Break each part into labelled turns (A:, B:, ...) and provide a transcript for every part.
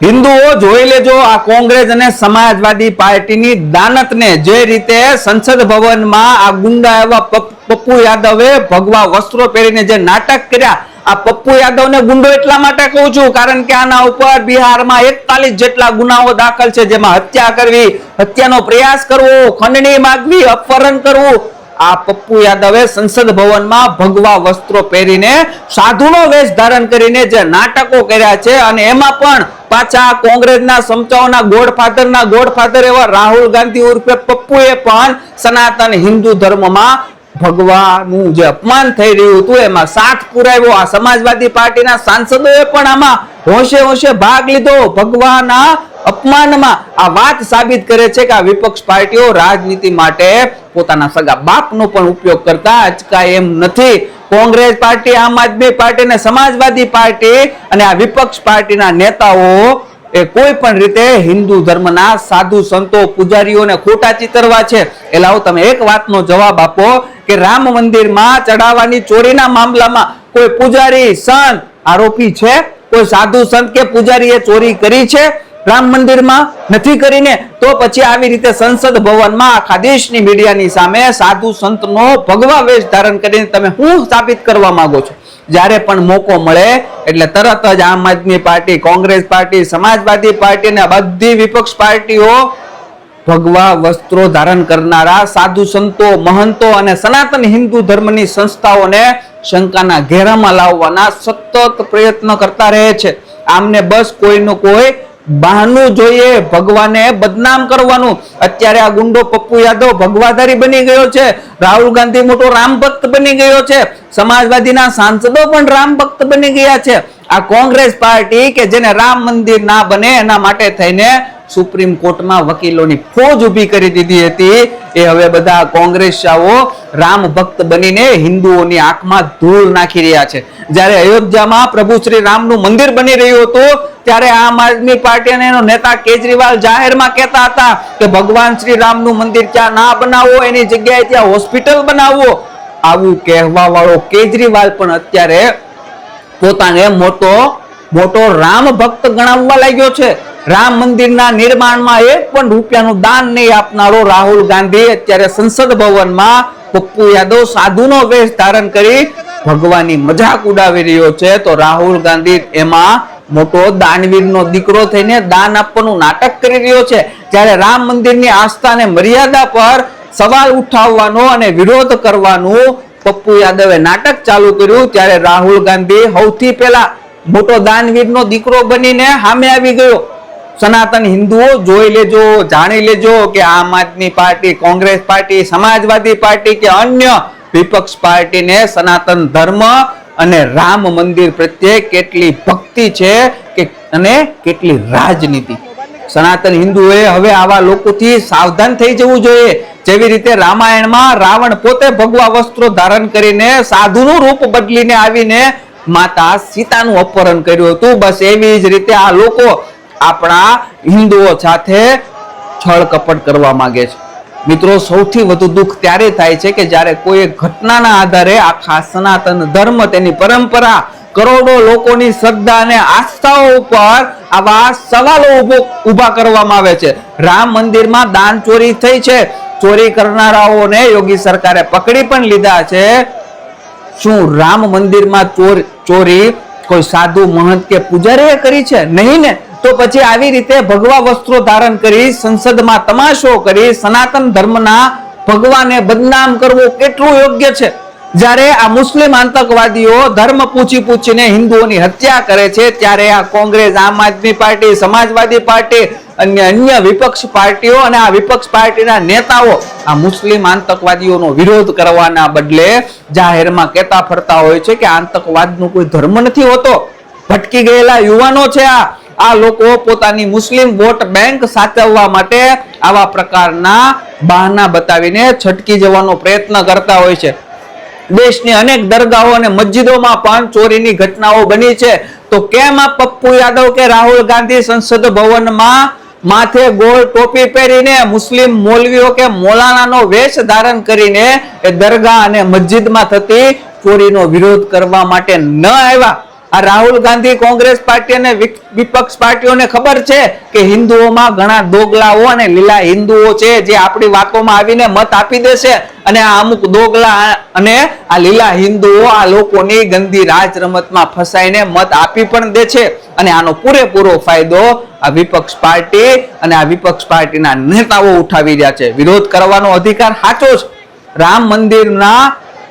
A: હિન્દુઓ જોઈ લેજો આ કોંગ્રેસ અને સમાજવાદી પાર્ટીની દાનતને જે રીતે સંસદ ભવનમાં આ ગુંડા એવા પપ્પુ યાદવે ભગવા વસ્ત્રો પહેરીને જે નાટક કર્યા, આ પપ્પુ યાદવને ગુંડો એટલા માટે કહું છું કારણ કે આના ઉપર બિહારમાં 41 જેટલા ગુનાઓ દાખલ છે, જેમાં હત્યા કરવી, હત્યાનો પ્રયાસ કરવો, ખંડણી માંગવી, અપહરણ કરવું. આ પપ્પુ યાદવે સંસદ ભવનમાં ભગવા વસ્ત્રો પહેરીને સાધુનો વેશ ધારણ કરીને જે નાટકો કર્યા છે અને એમાં પણ પાછા કોંગ્રેસના સમચાઓના ગોડફાધર એવા રાહુલ ગાંધી ઉર્ફે પપ્પુએ પણ સનાતન હિન્દુ ધર્મમાં ભગવાનું જે અપમાન થઈ રહ્યું હતું એમાં સાથ પુરાવ્યો. આ સમાજવાદી પાર્ટીના સાંસદોએ પણ આમાં હોશે ભાગ લીધો ભગવાનના અપમાનમાં. આ વાત સાબિત કરે છે કે આ વિપક્ષ પાર્ટીઓ રાજનીતિ માટે પોતાના સગા બાપનો પણ ઉપયોગ કરતા અચકાય એમ નથી. કોંગ્રેસ પાર્ટી, આમ આદમી પાર્ટી અને સમાજવાદી પાર્ટી અને આ વિપક્ષ પાર્ટીના નેતાઓ એ કોઈ પણ રીતે હિન્દુ ધર્મના સાધુ સંતો પૂજારીઓને ખોટા ચિતરવા છે. એ લાવો તમે એક વાતનો જવાબ આપો કે રામ મંદિરમાં ચડાવવાની ચોરીના મામલામાં કોઈ પૂજારી સંત આરોપી છે? કોઈ સાધુ સંત કે પૂજારીએ ચોરી કરી છે રામ મંદિરમાં? નથી કરીને. તો પછી આવી રીતે સંસદ ભવનમાં આખા દેશની મીડિયાની સામે સાધુ સંતનો ભગવા વેશ ધારણ કરીને તમે શું સાબિત કરવા માંગો છો? જ્યારે પણ મોકો મળે એટલે તરત જ આમ આદમી પાર્ટી, કોંગ્રેસ પાર્ટી, સમાજવાદી પાર્ટી અને બધી વિપક્ષ પાર્ટીઓ ભગવા વસ્ત્રો ધારણ કરનારા સાધુ સંતો, મહંતો અને સનાતન હિન્દુ ધર્મની સંસ્થાઓને શંકાના ઘેરામાં લાવવાના સતત પ્રયત્ન કરતા રહે છે. આમને બસ કોઈનું કોઈ બહાનું જોઈએ ભગવાને બદનામ કરવાનું. અત્યારે આ ગુંડો પપ્પુ યાદવ ભગવાધારી બની ગયો છે, રાહુલ ગાંધી મોટો રામ ભક્ત બની ગયો છે, સમાજવાદીના સાંસદો પણ રામ ભક્ત બની ગયા છે. આ કોંગ્રેસ પાર્ટી કે જેને રામ મંદિર ના બને એના માટે થઈને સુપ્રીમ કોર્ટમાં વકીલોની ફોજ ઉભી કરી દીધી હતી, એ હવે બધા કોંગ્રેસીઓ રામ ભક્ત બનીને હિન્દુઓની આંખમાં ધૂળ નાખી રહ્યા છે. જ્યારે અયોધ્યામાં પ્રભુ શ્રી રામનું મંદિર બની રહ્યું હતું ત્યારે આમ આદમી પાર્ટી અને એનો નેતા કેજરીવાલ જાહેરમાં કહેતા હતા કે ભગવાન શ્રી રામનું મંદિર ત્યાં ના બનાવો, એની જગ્યાએ ત્યાં હોસ્પિટલ બનાવો. આવું કહેવા વાળો કેજરીવાલ પણ અત્યારે પોતાને મોટો રામ ભક્ત ગણાવવા લાગ્યો છે. રામ મંદિરના નિર્માણમાં એક પણ રૂપિયાનું દાન નહીં આપનારો રાહુલ ગાંધી અત્યારે સંસદ ભવનમાં પપ્પુ યાદવ સાધુનો વેશ ધારણ કરી ભગવાનની મજાક ઉડાવી રહ્યો છે. તો રાહુલ ગાંધી એમાં મોટો દાનવીરનો દીકરો થઈને દાન આપવાનું નાટક કરી રહ્યો છે. જ્યારે રામ મંદિરની આસ્થા અને મર્યાદા પર સવાલ ઉઠાવવાનો અને વિરોધ કરવાનું પપ્પુ યાદવે નાટક ચાલુ કર્યું ત્યારે રાહુલ ગાંધી સૌથી પહેલા મોટો દાનવીરનો દીકરો બનીને સામે આવી ગયો. સનાતન હિન્દુઓ જોઈ લેજો, જાણી લેજો કે આમ આદમી પાર્ટી, કોંગ્રેસ પાર્ટી, સમાજવાદી પાર્ટી કે અન્ય વિપક્ષ પાર્ટીને સનાતન ધર્મ અને રામ મંદિર પ્રત્યે કેટલી ભક્તિ છે અને કેટલી રાજનીતિ. સનાતન હિન્દુએ હવે આવા લોકોથી સાવધાન થઈ જવું જોઈએ. જેવી રીતે રામાયણમાં રાવણ પોતે ભગવા વસ્ત્રો ધારણ કરીને સાધુનું રૂપ બદલીને આવીને માતા સીતાનું અપહરણ કર્યું હતું, બસ એવી જ રીતે આ લોકો આપણા હિન્દુઓ સાથે છળ કપટ કરવા માંગે છે. મિત્રો, સૌથી વધુ દુઃખ ત્યારે થાય છે કે જ્યારે કોઈ ઘટનાના આધારે આખા સનાતન ધર્મ, તેની પરંપરા, કરોડો લોકોની શ્રદ્ધા અને આસ્થાઓ ઉપર આવા સવાલો ઉભા કરવામાં આવે છે. રામ મંદિરમાં દાન ચોરી થઈ છે, ચોરી કરનારાઓને યોગી સરકારે પકડી પણ લીધા છે. શું રામ મંદિરમાં ચોરી કોઈ સાધુ, મહંત કે પૂજારીએ કરી છે? નહીં ને. તો પછી આવી રીતે ભગવા વસ્ત્રો ધારણ કરી સંસદમાં તમાશો કરી સનાતન ધર્મના ભગવાનને બદનામ કરવું કેટલું યોગ્ય છે? જ્યારે આ મુસ્લિમ આતંકવાદીઓ ધર્મ પૂછીને હિન્દુઓની હત્યા કરે છે ત્યારે આ કોંગ્રેસ, આમ આદમી પાર્ટી, સમાજવાદી પાર્ટી અને અન્ય વિપક્ષ પાર્ટીઓ અને આ વિપક્ષ પાર્ટીના નેતાઓ આ મુસ્લિમ આતંકવાદીઓનો વિરોધ કરવાના બદલે જાહેરમાં કહેતા ફરતા હોય છે કે આતંકવાદનો કોઈ ધર્મ નથી હોતો. ભટકી ગયેલા યુવાનો છે આ લોકો પોતાની મુસ્લિમ વોટ બેંક સાચવવા માટે આવા પ્રકારના બહાના બતાવીને છટકી જવાનો પ્રયત્ન કરતા હોય છે. દેશની અનેક દરગાહો અને મસ્જિદોમાં પણ ચોરીની ઘટનાઓ બની છે. તો કેમ આ પપ્પુ યાદવ કે રાહુલ ગાંધી સંસદ ભવનમાં માથે ગોળ ટોપી પહેરીને મુસ્લિમ મૌલવીઓ કે મૌલાનાનો વેશ ધારણ કરીને એ દરગાહ અને મસ્જિદમાં થતી ચોરીનો વિરોધ કરવા માટે ન આવ્યા? આ રાહુલ ગાંધી કોંગ્રેસ પાર્ટી અને વિપક્ષ પાર્ટીઓને ખબર છે કે હિન્દુઓમાં ઘણા દોગલાઓ અને લીલા હિન્દુઓ છે જે આપણી વાતોમાં આવીને મત આપી દેશે અને આ અમુક દોગલા અને આ લીલા હિન્દુઓ આ લોકોની ગંદી રાજ રમતમાં ફસાઈને મત આપી પણ દે છે અને આનો પૂરેપૂરો ફાયદો આ વિપક્ષ પાર્ટી અને આ વિપક્ષ પાર્ટીના નેતાઓ ઉઠાવી રહ્યા છે. વિરોધ કરવાનો અધિકાર સાચો છે. રામ મંદિરના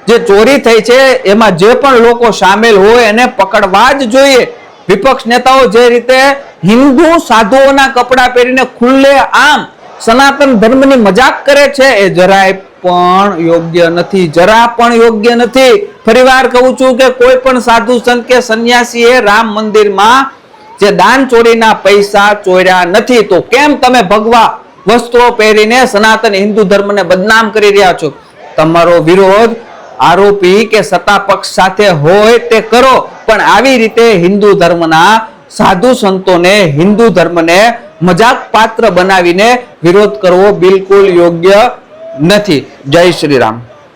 A: જે ચોરી થઈ છે એમાં જે પણ લોકો સામેલ હોય એને પકડવા જ જોઈએ. વિપક્ષ નેતાઓ જે રીતે હિન્દુ સાધુઓના કપડા પહેરીને ખુલ્લે આમ સનાતન ધર્મની મજાક કરે છે એ જરાય પણ યોગ્ય નથી, જરા પણ યોગ્ય નથી. ફરીવાર કહું છું કે કોઈ પણ સાધુ સંત કે સંન્યાસીએ રામ મંદિરમાં જે દાન ચોરીના પૈસા ચોર્યા નથી, તો કેમ તમે ભગવા વસ્ત્રો પહેરીને સનાતન હિન્દુ ધર્મને બદનામ કરી રહ્યા છો? તમારો વિરોધ આરોપી કે સત્તા પક્ષ સાથે હોય તે કરો, પણ આવી રીતે હિન્દુ ધર્મના સાધુ સંતોને, હિન્દુ ધર્મને મજાક પાત્ર બનાવીને વિરોધ કરવો બિલકુલ યોગ્ય નથી. જય શ્રી રામ.